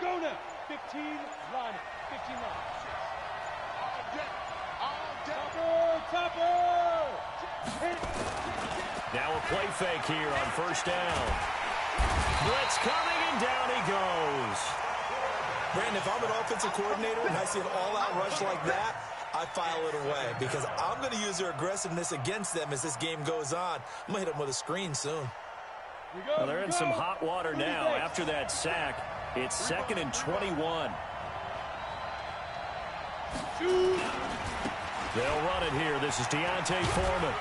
Go now. 15 line. 15 line. Topper! Now a play fake here on first down. Blitz coming, and down he goes. Brandon, if I'm an offensive coordinator and I see an all-out rush like that, I file it away because I'm going to use their aggressiveness against them as this game goes on. I'm going to hit them with a screen soon. Well, they're in some hot water now after that sack. It's 2nd and 21. They'll run it here. This is Deontay Foreman.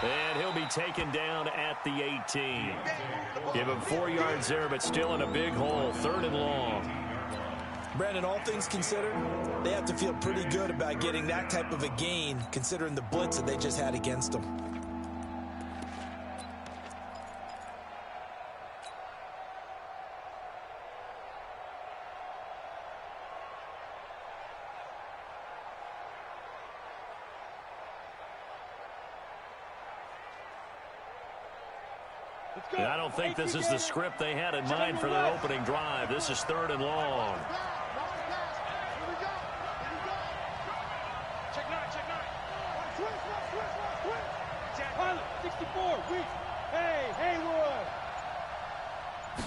And he'll be taken down at the 18. Give him 4 yards there, but still in a big hole. 3rd and long. Brandon, all things considered, they have to feel pretty good about getting that type of a gain considering the blitz that they just had against them. And I don't think this is the script they had in mind for their opening drive. This is 3rd and long. Check 9. 64, weak. Hey, Haywood.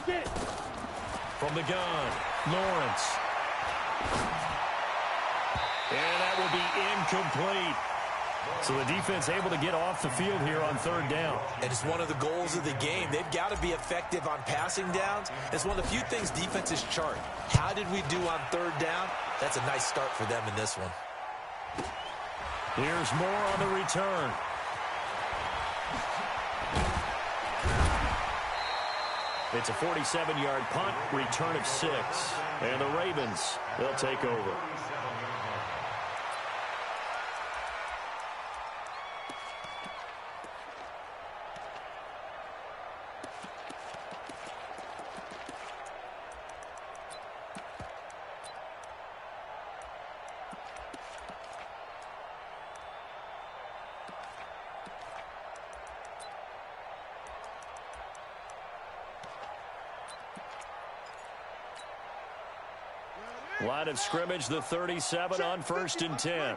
Get it. From the gun, Lawrence. And that will be incomplete. So the defense able to get off the field here on 3rd down. And it's one of the goals of the game. They've got to be effective on passing downs. It's one of the few things defenses chart. How did we do on 3rd down? That's a nice start for them in this one. Here's more on the return. It's a 47-yard punt, return of 6. And the Ravens, they'll take over. Line of scrimmage, the 37 on 1st and 10.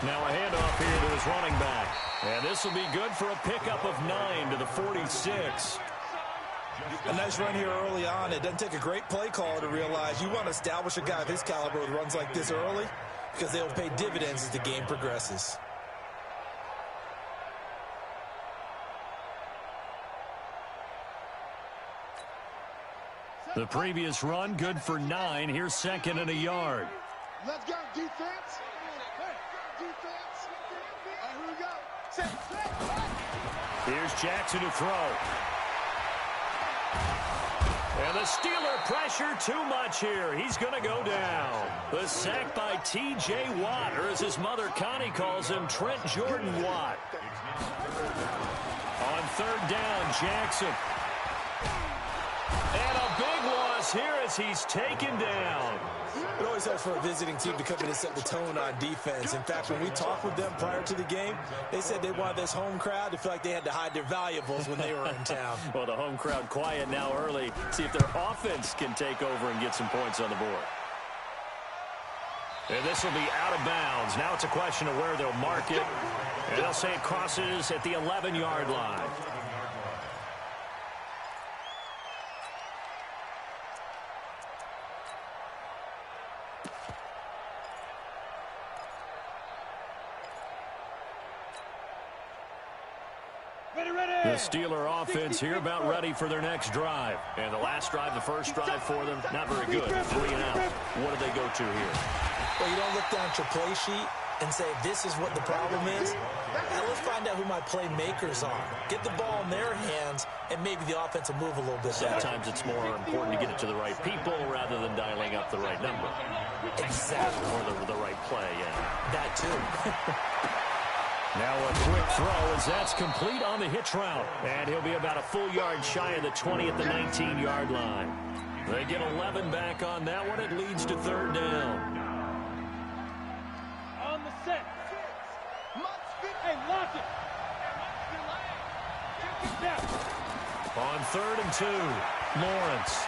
Now a handoff here to his running back. And this will be good for a pickup of 9 to the 46. A nice run here early on. It doesn't take a great play caller to realize you want to establish a guy of his caliber who runs like this early because they'll pay dividends as the game progresses. The previous run, good for 9. Here's 2nd and a yard. Let's go, defense. Defense. And here we go. Set. Here's Jackson to throw. And the Steeler pressure too much here. He's going to go down. The sack by T.J. Watt, or as his mother Connie calls him, Trent Jordan Watt. On 3rd down, Jackson. And a big loss here as he's taken down. It always helps for a visiting team to come in and set the tone on defense. In fact, when we talked with them prior to the game, they said they wanted this home crowd to feel like they had to hide their valuables when they were in town. Well, the home crowd quiet now early. See if their offense can take over and get some points on the board. And this will be out of bounds. Now it's a question of where they'll mark it. And they'll say it crosses at the 11-yard line. The Steeler offense here about ready for their next drive. And the last drive, the first drive for them, not very good. 3 and out. What do they go to here? Well, you don't look down at your play sheet and say, this is what the problem is. Now let's find out who my playmakers are. Get the ball in their hands, and maybe the offense will move a little bit better. Sometimes it's more important to get it to the right people rather than dialing up the right number. Exactly. Or the right play, yeah. That too. Now a quick throw as that's complete on the hitch route. And he'll be about a full yard shy of the 20 at the 19-yard line. They get 11 back on that one. It leads to 3rd down. On the set. On 3rd and 2, Lawrence.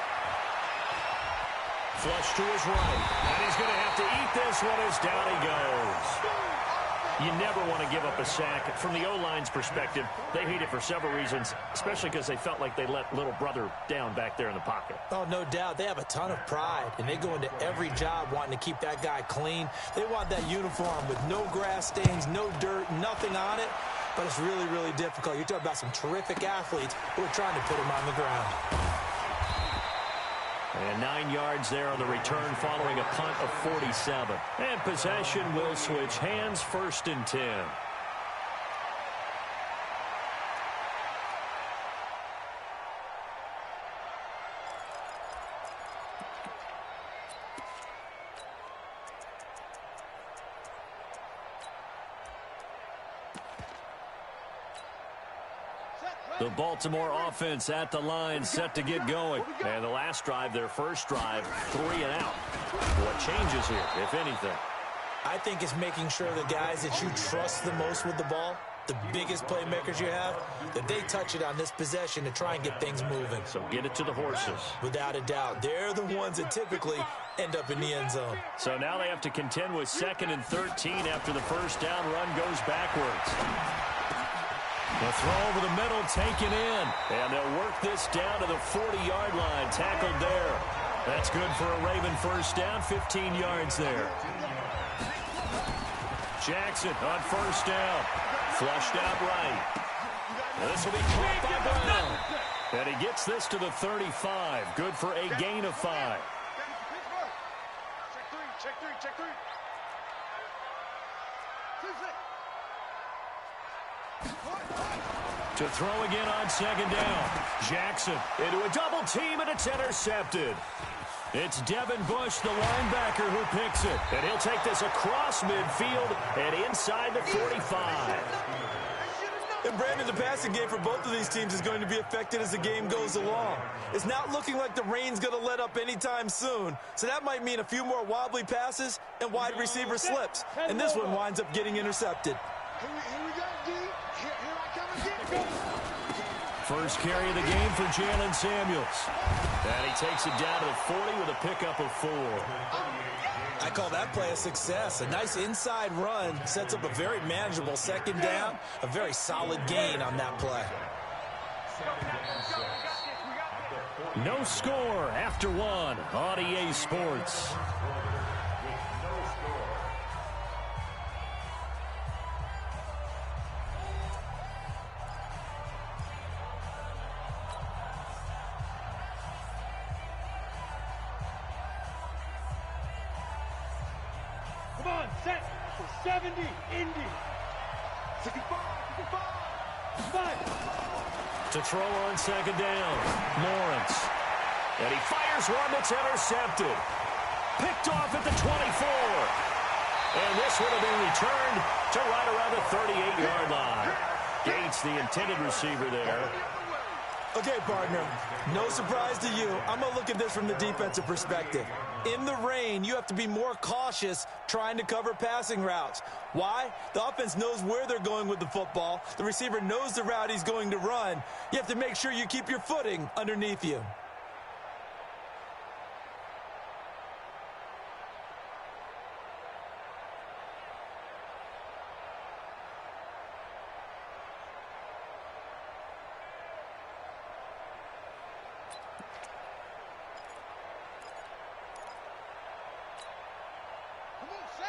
Flush to his right. And he's going to have to eat this one as down he goes. You never want to give up a sack. From the O-line's perspective, they hate it for several reasons, especially because they felt like they let little brother down back there in the pocket. Oh, no doubt. They have a ton of pride, and they go into every job wanting to keep that guy clean. They want that uniform with no grass stains, no dirt, nothing on it. But it's really, really difficult. You're talking about some terrific athletes who are trying to put him on the ground. And 9 yards there on the return following a punt of 47. And possession will switch hands, 1st and 10. The Baltimore offense at the line, set to get going. And the last drive, their first drive, 3 and out. What changes here, if anything? I think it's making sure the guys that you trust the most with the ball, the biggest playmakers you have, that they touch it on this possession to try and get things moving. So get it to the horses. Without a doubt. They're the ones that typically end up in the end zone. So now they have to contend with 2nd and 13 after the first down run goes backwards. The throw over the middle, taken in. And they'll work this down to the 40-yard line. Tackled there. That's good for a Raven first down, 15 yards there. Jackson on first down. Flushed out right. This will be caught by Brown. And he gets this to the 35. Good for a gain of 5. Check three. To throw again on 2nd down. Jackson into a double team, and it's intercepted. It's Devin Bush, the linebacker, who picks it. And he'll take this across midfield and inside the 45. And Brandon, the passing game for both of these teams is going to be affected as the game goes along. It's not looking like the rain's going to let up anytime soon. So that might mean a few more wobbly passes and wide receiver slips. And this one winds up getting intercepted. Here we go, D. Here I come again. First carry of the game for Jalen Samuels. And he takes it down to the 40 with a pickup of 4. I call that play a success. A nice inside run sets up a very manageable 2nd down. A very solid gain on that play. No score after 1 on EA Sports. Come on, set for 70, Indy. 65. To throw on 2nd down, Lawrence. And he fires one that's intercepted. Picked off at the 24. And this would have been returned to right around the 38-yard line. Gates, the intended receiver there. Okay, partner, no surprise to you. I'm going to look at this from the defensive perspective. In the rain, you have to be more cautious trying to cover passing routes. Why? The offense knows where they're going with the football. The receiver knows the route he's going to run. You have to make sure you keep your footing underneath you.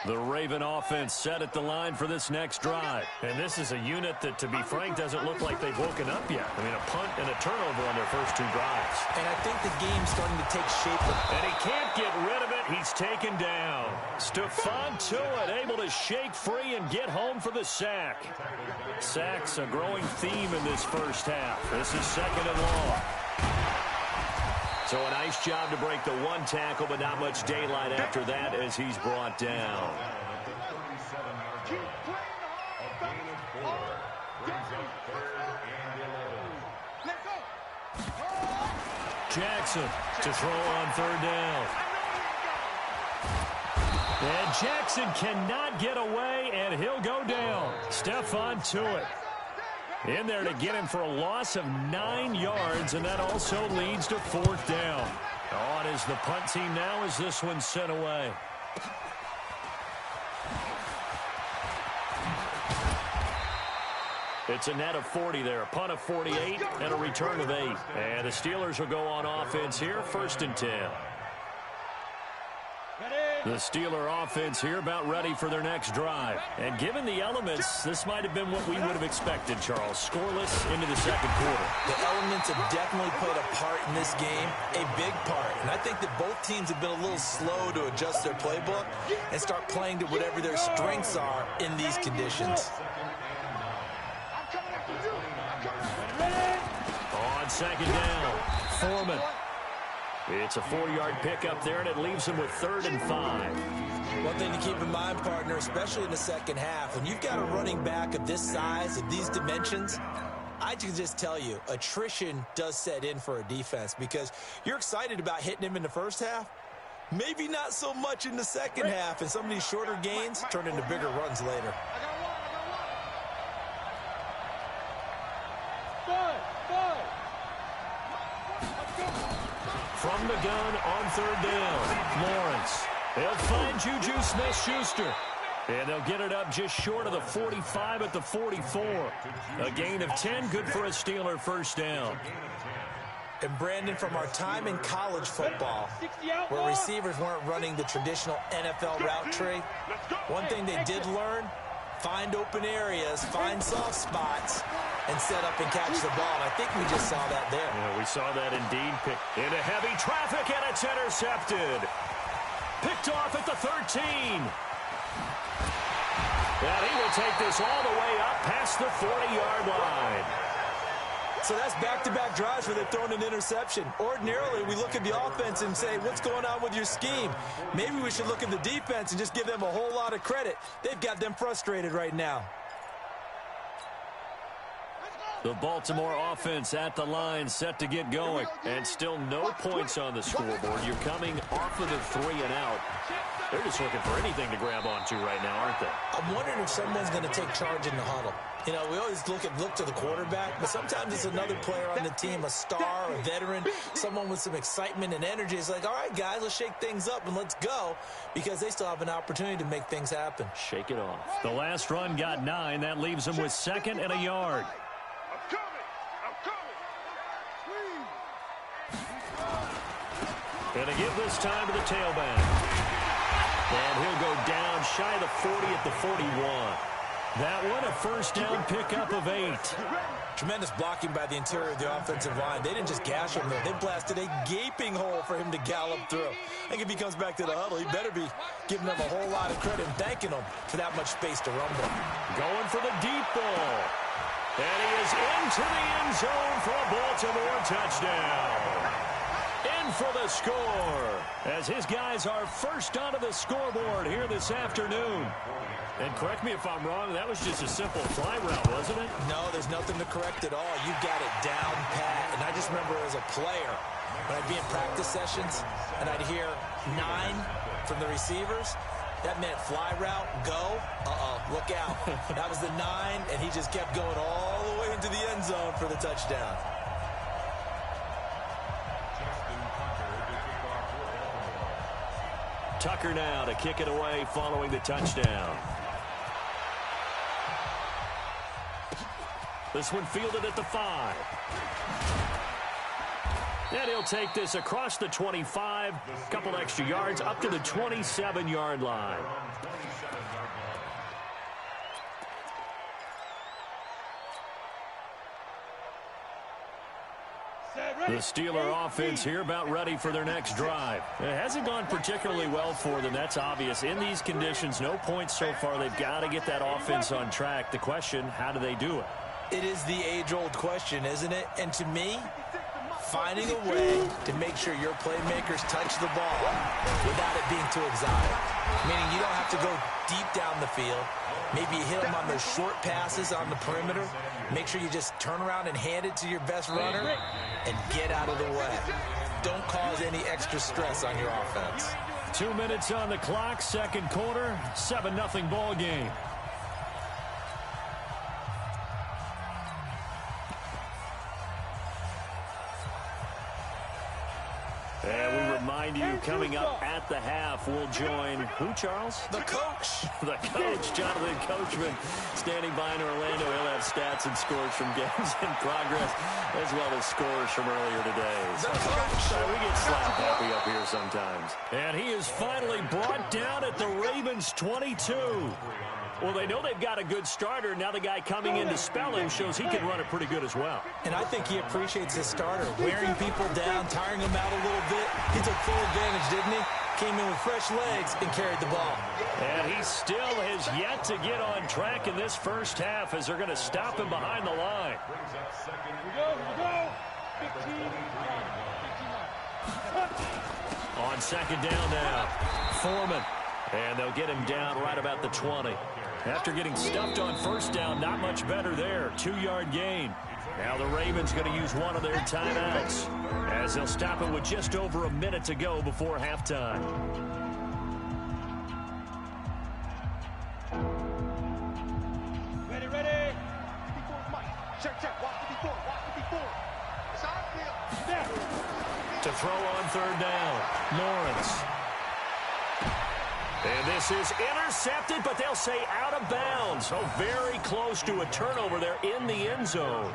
The Raven offense set at the line for this next drive. And this is a unit that, to be frank, doesn't look like they've woken up yet. I mean, a punt and a turnover on their first 2 drives. And I think the game's starting to take shape. And he can't get rid of it. He's taken down. Stephon Tuitt able to shake free and get home for the sack. Sacks a growing theme in this first half. This is 2nd and long. So a nice job to break the 1 tackle, but not much daylight after that as he's brought down. Jackson to throw on 3rd down. And Jackson cannot get away, and he'll go down. Stephon Tuitt in there to get him for a loss of 9 yards, and that also leads to 4th down. On is the punt team now as this one's sent away. It's a net of 40 there, a punt of 48, and a return of 8. And the Steelers will go on offense here, 1st and 10. The Steeler offense here about ready for their next drive. And given the elements, this might have been what we would have expected, Charles. Scoreless into the 2nd quarter. The elements have definitely played a part in this game, a big part. And I think that both teams have been a little slow to adjust their playbook and start playing to whatever their strengths are in these conditions. On 2nd down, Foreman. It's a 4-yard pickup there, and it leaves him with 3rd and 5. One thing to keep in mind, partner, especially in the second half, when you've got a running back of this size, of these dimensions, I can just tell you, attrition does set in for a defense because you're excited about hitting him in the first half. Maybe not so much in the second half, and some of these shorter gains turn into bigger runs later. From the gun on 3rd down, Lawrence. They'll find Juju Smith-Schuster. And they'll get it up just short of the 45 at the 44. A gain of 10, good for a Steeler 1st down. And Brandon, from our time in college football, where receivers weren't running the traditional NFL route tree, one thing they did learn, find open areas, find soft spots, and set up and catch the ball. And I think we just saw that there. Yeah, we saw that indeed. Into heavy traffic, and it's intercepted. Picked off at the 13. And he will take this all the way up past the 40-yard line. So that's back-to-back drives where they've thrown an interception. Ordinarily, we look at the offense and say, what's going on with your scheme? Maybe we should look at the defense and just give them a whole lot of credit. They've got them frustrated right now. The Baltimore offense at the line, set to get going. And still no points on the scoreboard. You're coming off of the 3 and out. They're just looking for anything to grab onto right now, aren't they? I'm wondering if someone's going to take charge in the huddle. You know, we always look to the quarterback, but sometimes it's another player on the team, a star, a veteran, someone with some excitement and energy. It's like, all right, guys, let's shake things up and let's go, because they still have an opportunity to make things happen. Shake it off. The last run got 9. That leaves them with 2nd and a yard. And to give this time to the tailback. And he'll go down shy of the 40 at the 41. That one, a 1st down pickup of 8. Tremendous blocking by the interior of the offensive line. They didn't just gash him, though. They blasted a gaping hole for him to gallop through. I think if he comes back to the huddle, he better be giving them a whole lot of credit and thanking them for that much space to rumble. Going for the deep ball. And he is into the end zone for a Baltimore touchdown. In for the score, as his guys are first onto the scoreboard here this afternoon. And correct me if I'm wrong, that was just a simple fly route, wasn't it? No, there's nothing to correct at all. You've got it down pat. And I just remember as a player, when I'd be in practice sessions and I'd hear 9 from the receivers, that meant fly route, go, look out. That was the 9, and he just kept going all the way into the end zone for the touchdown. Tucker now to kick it away following the touchdown. This one fielded at the 5. And he'll take this across the 25, a couple extra yards, up to the 27-yard line. The Steeler offense here about ready for their next drive. It hasn't gone particularly well for them. That's obvious. In these conditions, no points so far. They've got to get that offense on track. The question, how do they do it? It is the age-old question, isn't it? And to me, finding a way to make sure your playmakers touch the ball without it being too exotic. Meaning you don't have to go deep down the field. Maybe you hit them on those short passes on the perimeter. Make sure you just turn around and hand it to your best runner and get out of the way. Don't cause any extra stress on your offense. 2 minutes on the clock, second quarter, 7-0 ball game. And we remind you, coming up at the half, we'll join who, Charles? The coach. The coach, Jonathan Coachman, standing by in Orlando. He'll have stats and scores from games in progress, as well as scores from earlier today. So, we get slap happy up here sometimes. And he is finally brought down at the Ravens 22. Well, they know they've got a good starter. Now the guy coming in to spell him shows he can run it pretty good as well. And I think he appreciates his starter, wearing people down, tiring them out a little bit. He took full advantage, didn't he? Came in with fresh legs and carried the ball. And he still has yet to get on track in this first half as they're going to stop him behind the line. Here we go. 15 On second down now, Foreman. And they'll get him down right about the 20. After getting stuffed on first down, not much better there. 2-yard gain. Now the Ravens going to use one of their timeouts as they'll stop it with just over a minute to go before halftime. Ready. Check. Watch the before. It's on field. To throw on third down, Lawrence. And this is intercepted, but they'll say out of bounds. So very close to a turnover there in the end zone.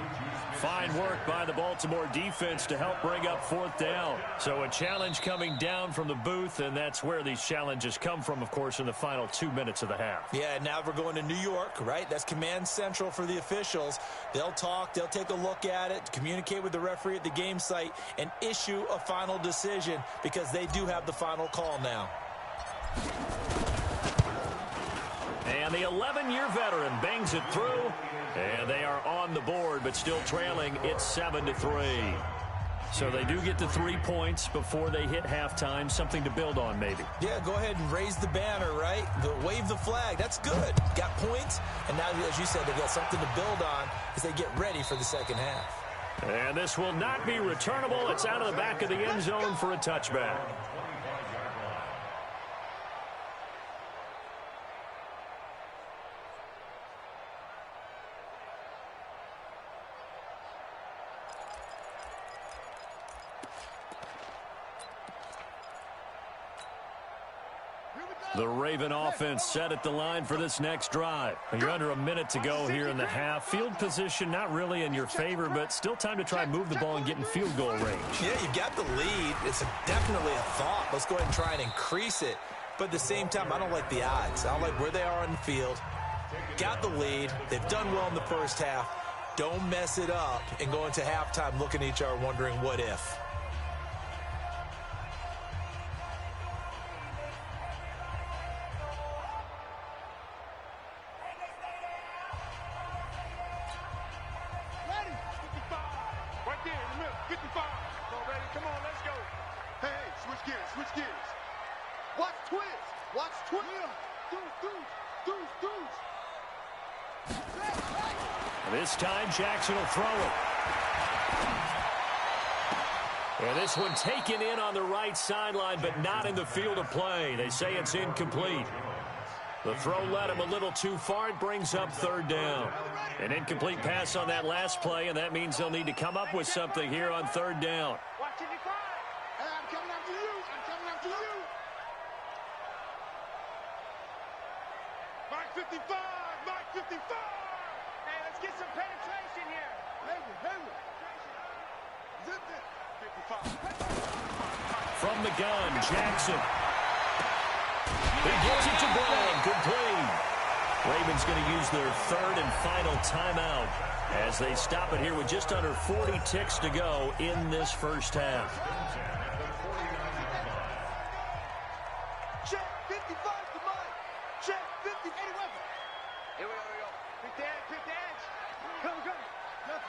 Fine work by the Baltimore defense to help bring up fourth down. So a challenge coming down from the booth, and that's where these challenges come from, of course, in the final 2 minutes of the half. Yeah, now we're going to New York, right? That's command central for the officials. They'll talk, they'll take a look at it, communicate with the referee at the game site, and issue a final decision because they do have the final call now. And the 11-year veteran bangs it through. And they are on the board, but still trailing. It's 7-3. So they do get the 3 points before they hit halftime. Something to build on, maybe. Yeah, go ahead and raise the banner, right? Wave the flag. That's good. Got points. And now, as you said, they've got something to build on as they get ready for the second half. And this will not be returnable. It's out of the back of the end zone for a touchback. The Raven offense set at the line for this next drive. You're under a minute to go here in the half. Field position not really in your favor, but still time to try and move the ball and get in field goal range. Yeah, you got the lead. It's definitely a thought. Let's go ahead and try and increase it. But at the same time, I don't like the odds. I don't like where they are on the field. Got the lead. They've done well in the first half. Don't mess it up and go into halftime looking at each other wondering what if. This time, Jackson will throw it. And this one taken in on the right sideline, but not in the field of play. They say it's incomplete. The throw led him a little too far. It brings up third down. An incomplete pass on that last play, and that means they'll need to come up with something here on third down. Hey, I'm coming after you. Mark 55. Hey, let's get some penetration here. Hayward. Zip it. 55. From the gun, Jackson. He gets it to Brown, complete. Ravens going to use their third and final timeout as they stop it here with just under 40 ticks to go in this first half. Check 55 to Mike. Check 50. Eddie Weber. Here we go. Pick the edge. Come. That's.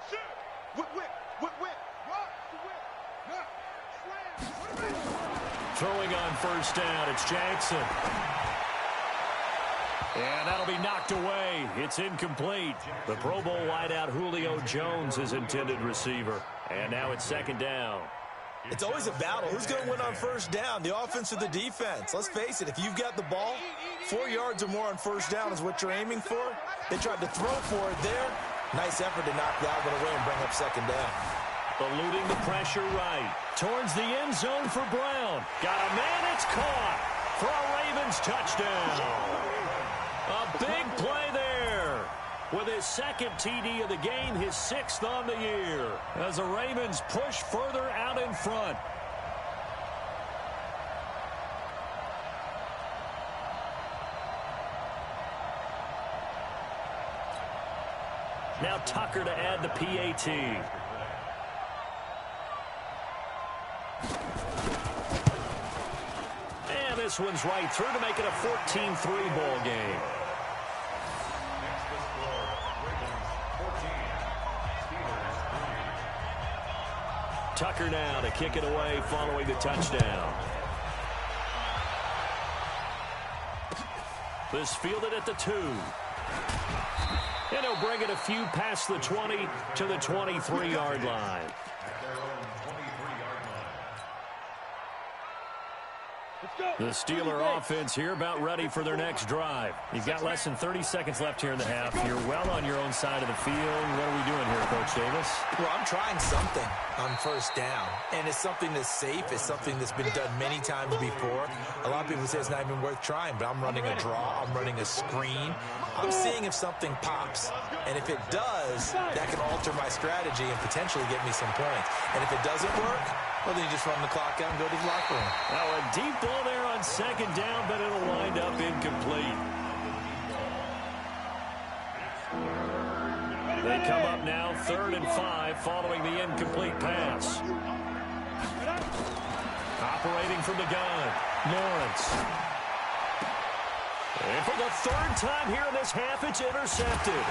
Shoot. Whip. Rock the whip. Slam. Throwing on first down, it's Jackson. And that'll be knocked away. It's incomplete. The Pro Bowl wideout Julio Jones is intended receiver. And now it's second down. It's always a battle. Who's going to win on first down, the offense or the defense? Let's face it, if you've got the ball, 4 yards or more on first down is what you're aiming for. They tried to throw for it there. Nice effort to knock that one away and bring up second down. Eluding the pressure right. Towards the end zone for Brown. Got a man, it's caught for a Ravens touchdown. A big play there. With his second TD of the game, his 6th on the year. As the Ravens push further out in front. Now Tucker to add the PAT. And this one's right through to make it a 14-3 ball game. Tucker now to kick it away following the touchdown. This fielded at the 2. And he'll bring it a few past the 20 to the 23-yard line. The Steeler offense here about ready for their next drive. You've got less than 30 seconds left here in the half. You're well on your own side of the field. What are we doing here, Coach Davis? Well, I'm trying something on first down, and it's something that's safe. It's something that's been done many times before. A lot of people say it's not even worth trying, but I'm running a draw. I'm running a screen. I'm seeing if something pops, and if it does, that can alter my strategy and potentially get me some points. And if it doesn't work, well, then you just run the clock out and go to the locker room. Now a deep ball there on second down, but it'll wind up incomplete. They come up now 3rd and 5 following the incomplete pass. Operating from the gun, Lawrence. And for the 3rd time here in this half, it's intercepted.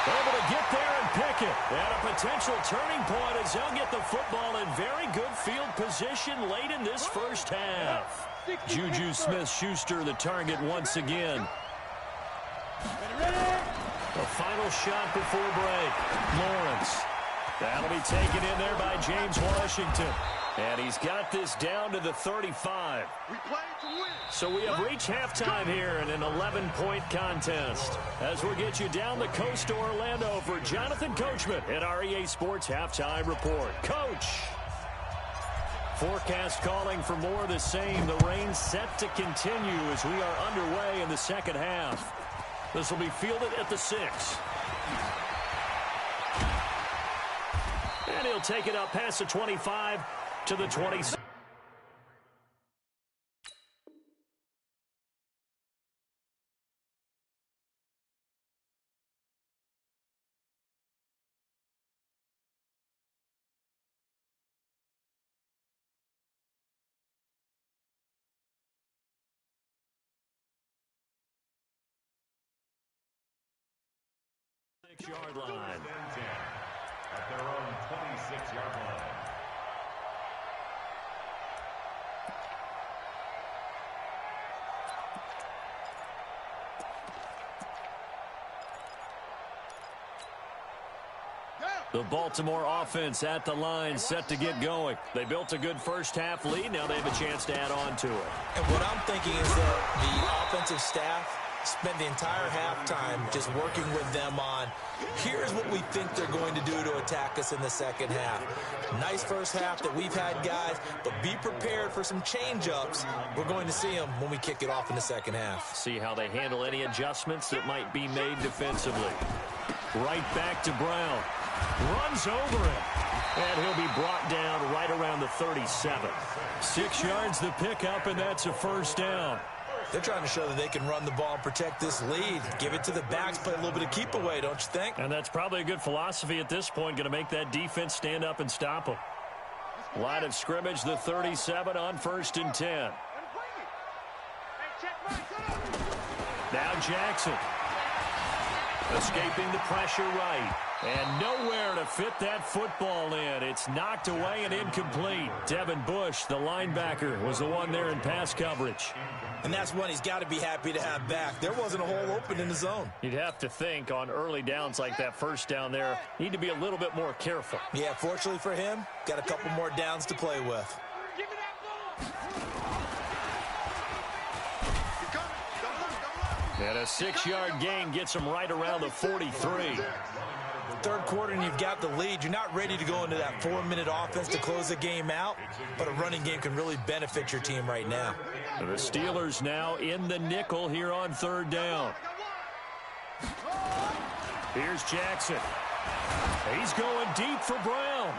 Able to get there and pick it. And a potential turning point as they'll get the football in very good field position late in this first half. Juju Smith-Schuster the target once again. The final shot before break. Lawrence. That'll be taken in there by James Washington. And he's got this down to the 35. So we have reached halftime here in an 11-point contest. As we'll get you down the coast to Orlando for Jonathan Coachman at our EA Sports Halftime Report. Coach! Forecast calling for more of the same. The rain set to continue as we are underway in the second half. This will be fielded at the 6. And he'll take it up past the 25 to the 26. Yard line. At their own 26-yard line. The Baltimore offense at the line, set to get going. They built a good first half lead. Now they have a chance to add on to it. And what I'm thinking is that the offensive staff spent the entire halftime just working with them on, here's what we think they're going to do to attack us in the second half. Nice first half that we've had, guys, but be prepared for some change-ups. We're going to see them when we kick it off in the second half. See how they handle any adjustments that might be made defensively. Right back to Brown. Runs over it. And he'll be brought down right around the 37. 6 yards the pickup, and that's a first down. They're trying to show that they can run the ball and protect this lead. Give it to the backs, play a little bit of keep away, don't you think? And that's probably a good philosophy at this point, going to make that defense stand up and stop them. Line of scrimmage, the 37 on 1st and 10. Now Jackson. Escaping the pressure right. And nowhere to fit that football in. It's knocked away and incomplete. Devin Bush, the linebacker, was the one there in pass coverage. And that's one he's got to be happy to have back. There wasn't a hole open in the zone. You'd have to think on early downs like that first down there, need to be a little bit more careful. Yeah, fortunately for him, got a couple more downs to play with. And a 6-yard gain gets him right around the 43. Third quarter and you've got the lead. You're not ready to go into that 4-minute offense to close the game out, but a running game can really benefit your team right now. The Steelers now in the nickel here on third down. Here's Jackson. He's going deep for Brown.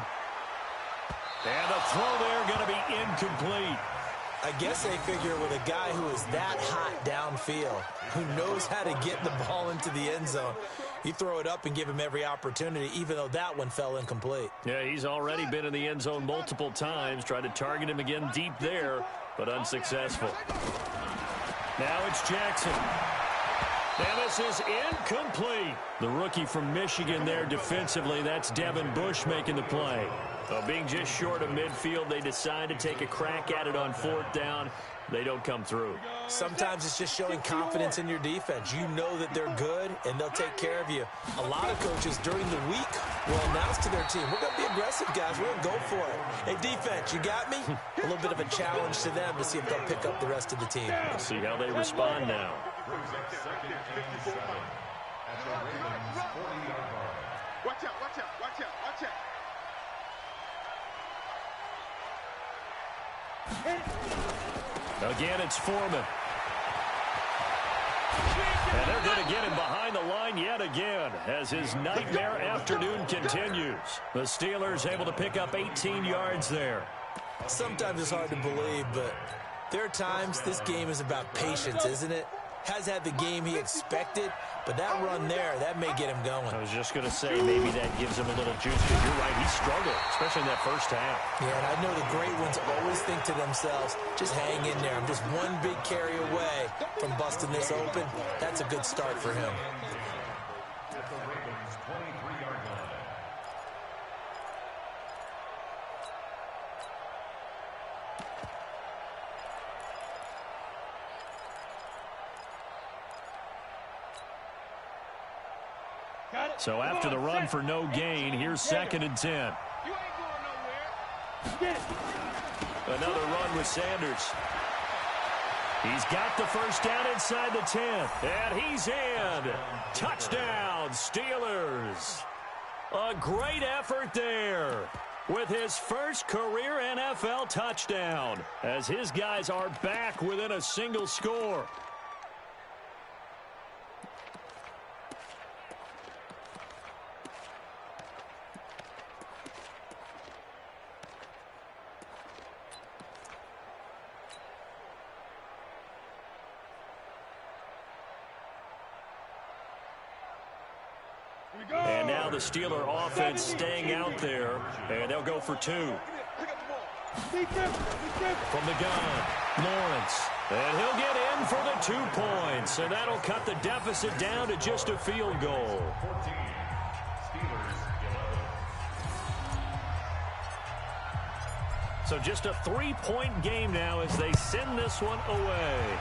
And the throw there going to be incomplete. I guess they figure with a guy who is that hot downfield, who knows how to get the ball into the end zone, you throw it up and give him every opportunity, even though that one fell incomplete. Yeah, he's already been in the end zone multiple times, tried to target him again deep there, but unsuccessful. Now it's Jackson. And this is incomplete. The rookie from Michigan there defensively, that's Devin Bush making the play. Being just short of midfield, they decide to take a crack at it on fourth down. They don't come through. Sometimes it's just showing confidence in your defense. You know that they're good, and they'll take care of you. A lot of coaches during the week will announce to their team, we're going to be aggressive, guys. We're going to go for it. Hey, defense, you got me? A little bit of a challenge to them to see if they'll pick up the rest of the team. We'll see how they respond now. Watch out, watch out, watch out, watch out. Again, it's Foreman. And they're going to get him behind the line yet again as his nightmare afternoon continues. The Steelers able to pick up 18 yards there. Sometimes it's hard to believe, but there are times this game is about patience, isn't it? Has had the game he expected, but that run there, that may get him going. I was just going to say maybe that gives him a little juice, because you're right, he struggled, especially in that first half. Yeah, and I know the great ones always think to themselves, just hang in there. I'm just one big carry away from busting this open. That's a good start for him. So after the run for no gain, here's 2nd and 10. You ain't going nowhere. Get it. Another run with Sanders. He's got the first down inside the 10. And he's in. Touchdown, Steelers. A great effort there with his first career NFL touchdown as his guys are back within a single score. And now the Steeler offense staying out there, and they'll go for 2. From the gun, Lawrence. And he'll get in for the 2 points, and that'll cut the deficit down to just a field goal. So just a 3-point game now as they send this one away.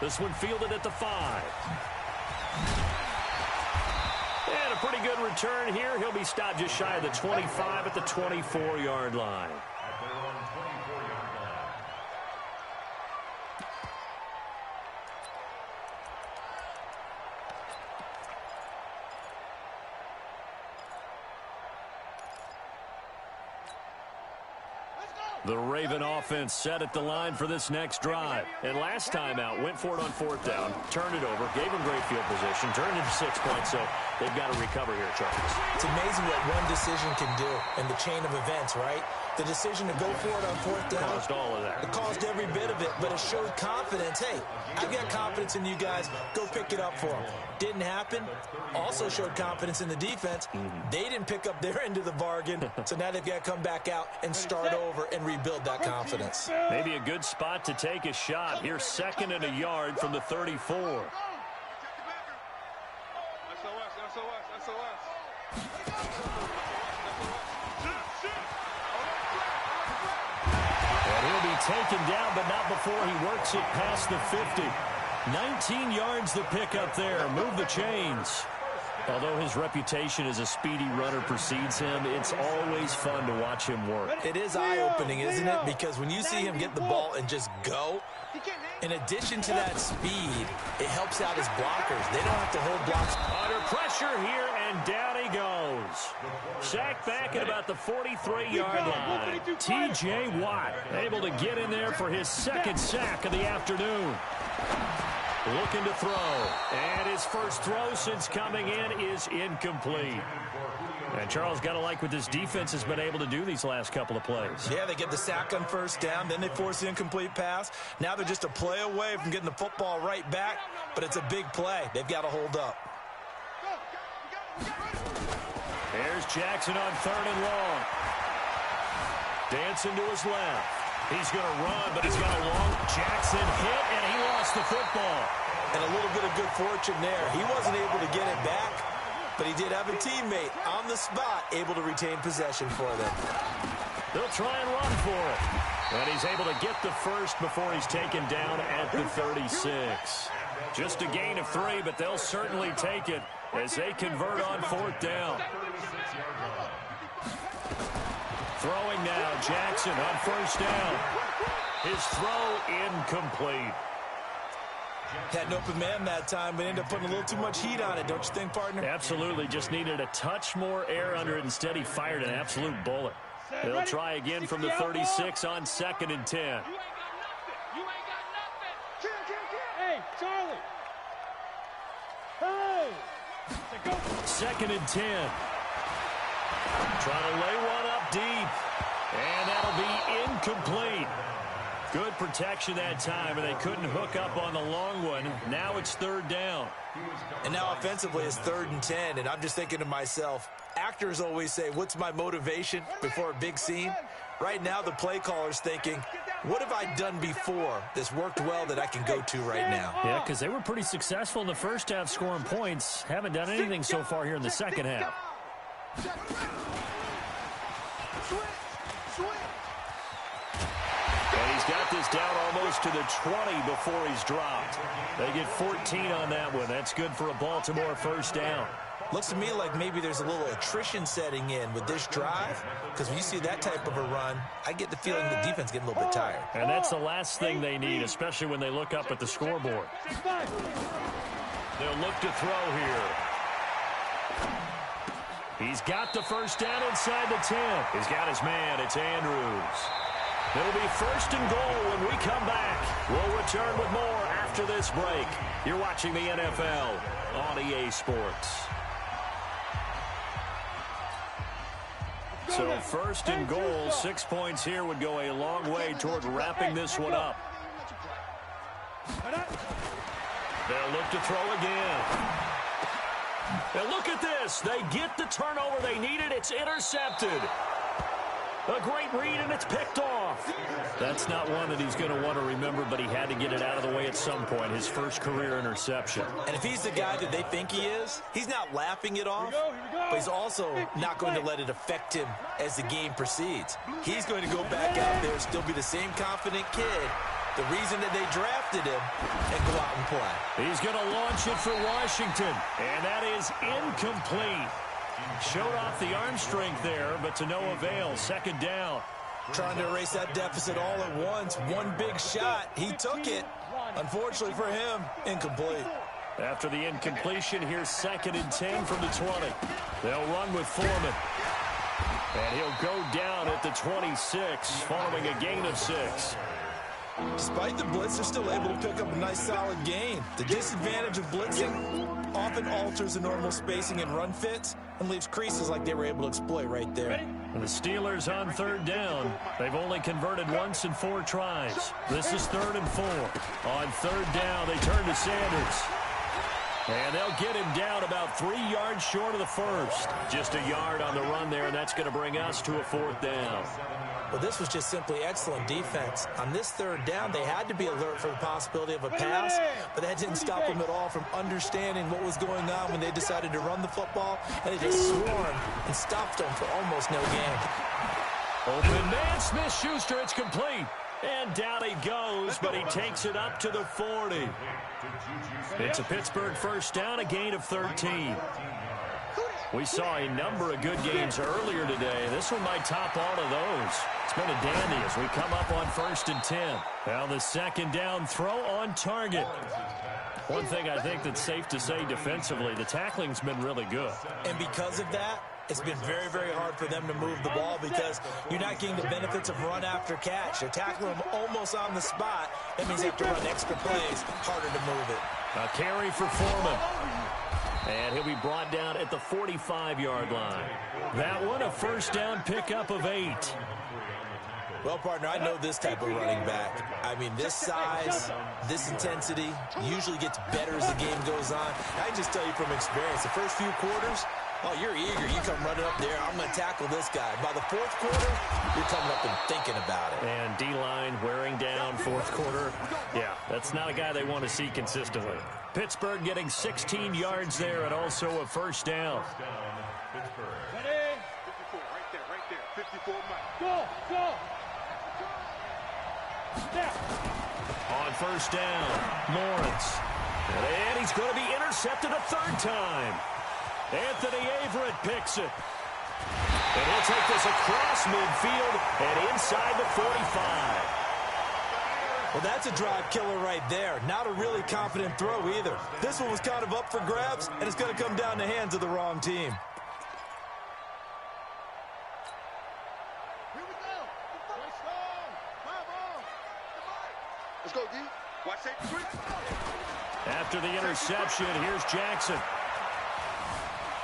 This one fielded at the 5. And a pretty good return here. He'll be stopped just shy of the 25 at the 24-yard line. The Raven offense set at the line for this next drive. And last time out, went for it on 4th down, turned it over, gave them great field position, turned it to 6 points, so they've got to recover here, Charles. It's amazing what one decision can do in the chain of events, right? The decision to go for it on 4th down. Caused all of that. It caused every bit of it, but it showed confidence. Hey, I've got confidence in you guys. Go pick it up for them. Didn't happen. Also showed confidence in the defense. They didn't pick up their end of the bargain, so now they've got to come back out and start over and rebuild that confidence. Maybe a good spot to take a shot. Here's 2nd and a yard from the 34. And he'll be taken down, but not before he works it past the 50. 19 yards to pick up there. Move the chains. Although his reputation as a speedy runner precedes him, it's always fun to watch him work. It is eye-opening, isn't it? Because when you see him get the ball and just go, in addition to that speed, it helps out his blockers. They don't have to hold blocks. Under pressure here, and down he goes. Sacked back at about the 43-yard line. T.J. Watt able to get in there for his second sack of the afternoon. Looking to throw. And his first throw since coming in is incomplete. And Charles, got to like what this defense has been able to do these last couple of plays. Yeah, they get the sack on first down, then they force the incomplete pass. Now they're just a play away from getting the football right back, but it's a big play. They've got to hold up. There's Jackson on 3rd and long. Dancing to his left. He's going to run, but he's got a long Jackson hit, and he lost the football. And a little bit of good fortune there. He wasn't able to get it back, but he did have a teammate on the spot able to retain possession for them. They'll try and run for it. And he's able to get the first before he's taken down at the 36. Just a gain of 3, but they'll certainly take it as they convert on 4th down. Throwing now, Jackson on 1st down. His throw incomplete. Had an open man that time, but ended up putting a little too much heat on it, don't you think, partner? Absolutely, just needed a touch more air under it. Instead, he fired an absolute bullet. They'll try again from the 36 on 2nd and 10. You ain't got nothing. Hey, Charlie. Hey. 2nd and 10. Trying to lay one up deep. And that'll be incomplete. Good protection that time, and they couldn't hook up on the long one. Now it's 3rd down. And now offensively it's 3rd and 10, and I'm just thinking to myself, actors always say, what's my motivation before a big scene? Right now the play caller's thinking, what have I done before that's worked well that I can go to right now? Yeah, because they were pretty successful in the first half scoring points. Haven't done anything so far here in the second half. And he's got this down almost to the 20 before he's dropped. They get 14 on that one. That's good for a Baltimore 1st down. Looks to me like maybe there's a little attrition setting in with this drive, because when you see that type of a run, I get the feeling the defense getting a little bit tired. And that's the last thing they need, especially when they look up at the scoreboard. They'll look to throw here. He's got the 1st down inside the 10. He's got his man. It's Andrews. It'll be 1st and goal when we come back. We'll return with more after this break. You're watching the NFL on EA Sports. So 1st and goal, 6 points here would go a long way toward wrapping this one up. They'll look to throw again. And look at this. They get the turnover they needed. It's intercepted. A great read, and it's picked off. That's not one that he's going to want to remember, but he had to get it out of the way at some point, his first career interception. And if he's the guy that they think he is, he's not laughing it off, but he's also not going to let it affect him as the game proceeds. He's going to go back out there, still be the same confident kid, the reason that they drafted him, and go out and play. He's going to launch it for Washington, and that is incomplete. Showed off the arm strength there, but to no avail. 2nd down. Trying to erase that deficit all at once. One big shot. He took it. Unfortunately for him, incomplete. After the incompletion, here's 2nd and 10 from the 20. They'll run with Foreman. And he'll go down at the 26, following a gain of 6. Despite the blitz, they're still able to pick up a nice solid gain. The disadvantage of blitzing often alters the normal spacing and run fits and leaves creases like they were able to exploit right there. And the Steelers on 3rd down. They've only converted once in 4 tries. This is 3rd and 4. On 3rd down, they turn to Sanders. And they'll get him down about 3 yards short of the first. Just a yard on the run there, and that's going to bring us to a 4th down. Well, this was just simply excellent defense. On this 3rd down, they had to be alert for the possibility of a pass, but that didn't stop them at all from understanding what was going on when they decided to run the football, and they just swarmed and stopped them for almost no gain. Open man, Smith-Schuster, it's complete. And down he goes, but he takes it up to the 40. It's a Pittsburgh 1st down, a gain of 13. We saw a number of good games earlier today. This one might top all of those. It's been a dandy as we come up on 1st and 10. Now the 2nd down throw on target. One thing I think that's safe to say defensively, the tackling's been really good. And because of that, it's been very, very hard for them to move the ball because you're not getting the benefits of run after catch. They're tackling them almost on the spot. That means they have to run extra plays, harder to move it. A carry for Foreman. And he'll be brought down at the 45-yard line. That one, a 1st down pickup of 8. Well, partner, I know this type of running back. I mean, this size, this intensity usually gets better as the game goes on. I can just tell you from experience, the first few quarters, oh, you're eager. You come running up there. I'm going to tackle this guy. By the 4th quarter, you're coming up and thinking about it. And D-line wearing down 4th quarter. Yeah, that's not a guy they want to see consistently. Pittsburgh getting 16 yards there and also a 1st down. Ready? 54, right there. 54 miles. Go! Step. On 1st down, Lawrence. And he's going to be intercepted a 3rd time. Anthony Averett picks it. And he'll take this across midfield and inside the 45. Well, that's a drive killer right there. Not a really confident throw either. This one was kind of up for grabs, and it's going to come down the hands of the wrong team. Here we go. Let's go, D. Watch that. After the interception, here's Jackson.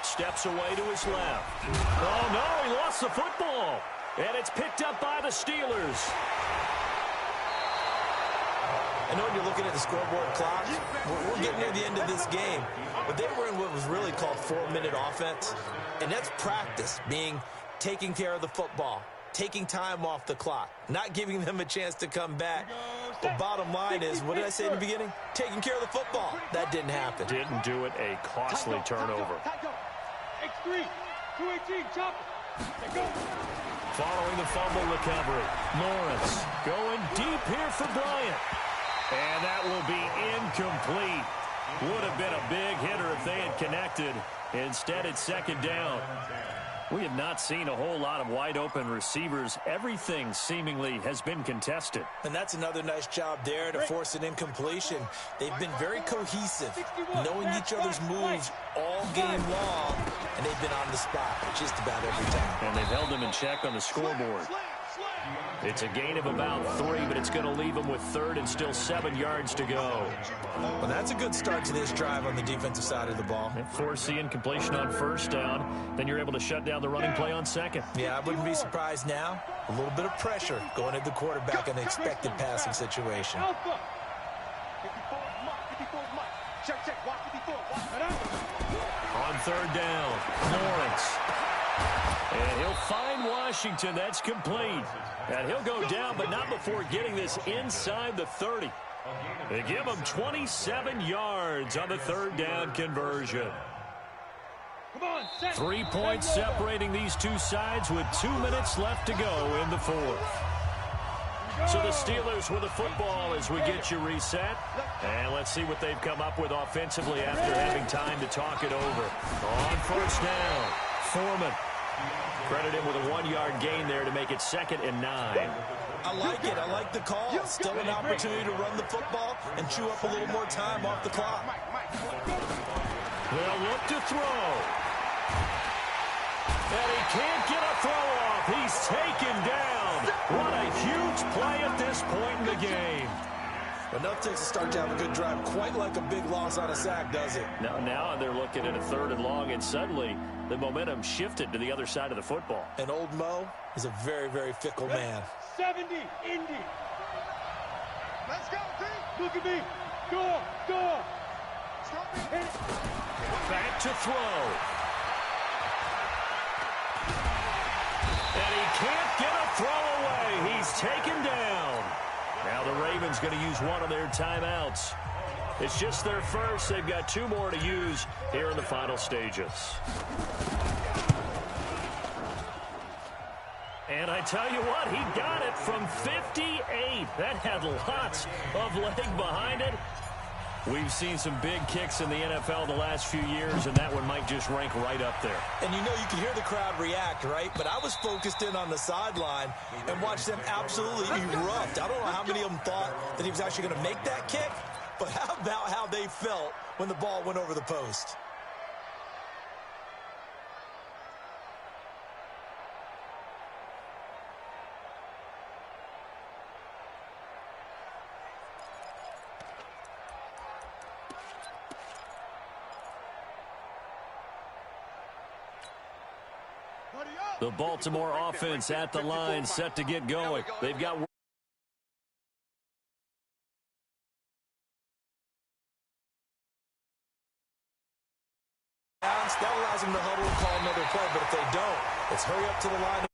Steps away to his left. Oh, no, he lost the football. And it's picked up by the Steelers. I know when you're looking at the scoreboard clock, we're getting near the end of this game, but they were in what was really called 4-minute offense, and that's practice, being taking care of the football, taking time off the clock, not giving them a chance to come back. But bottom line is, what did I say in the beginning? Taking care of the football. That didn't happen. Didn't do it, a costly turnover. X3, 218, chop it. Go. Following the fumble recovery, Lawrence going deep here for Bryant. And that will be incomplete. Would have been a big hitter if they had connected. Instead, it's 2nd down. We have not seen a whole lot of wide-open receivers. Everything seemingly has been contested. And that's another nice job there to force an incompletion. They've been very cohesive, knowing each other's moves all game long, and they've been on the spot just about every time. And they've held them in check on the scoreboard. It's a gain of about 3, but it's going to leave them with 3rd and still 7 yards to go. Well, that's a good start to this drive on the defensive side of the ball. And force the incompletion on 1st down, then you're able to shut down the running play on 2nd. Yeah, I wouldn't be surprised now. A little bit of pressure going at the quarterback in the expected passing situation. Alpha. 54 mark. Check. Watch 54. On 3rd down, Lawrence. And he'll find Washington. That's complete. And he'll go down, but not before getting this inside the 30. They give him 27 yards on the 3rd down conversion. 3 points separating these two sides with 2 minutes left to go in the 4th. So the Steelers with the football as we get you reset. And let's see what they've come up with offensively after having time to talk it over. On 1st down, Foreman. Credit him with a 1-yard gain there to make it 2nd and 9. I like it. I like the call. Still an opportunity to run the football and chew up a little more time off the clock. They'll look to throw. And he can't get a throw off. He's taken down. What a huge play at this point in the game. Enough takes to start to have a good drive. Quite like a big loss on a sack, does it? Now they're looking at a 3rd and long, and suddenly the momentum shifted to the other side of the football. And old Mo is a very, very fickle man. 70, Indy. Let's go, team. Look at me. Go. Back to throw. And he can't get a throw away. He's taken down. Now the Ravens going to use one of their timeouts. It's just their first. They've got 2 more to use here in the final stages. And I tell you what, he got it from 58. That had lots of leg behind it. We've seen some big kicks in the NFL the last few years, and that one might just rank right up there. And you know, you can hear the crowd react, right? But I was focused in on the sideline and watched them absolutely erupt. I don't know how many of them thought that he was actually going to make that kick, but how about how they felt when the ball went over the post? The Baltimore offense at the line, set to get going. They've got... That allows them to huddle and call another play, but if they don't, it's hurry up to the line.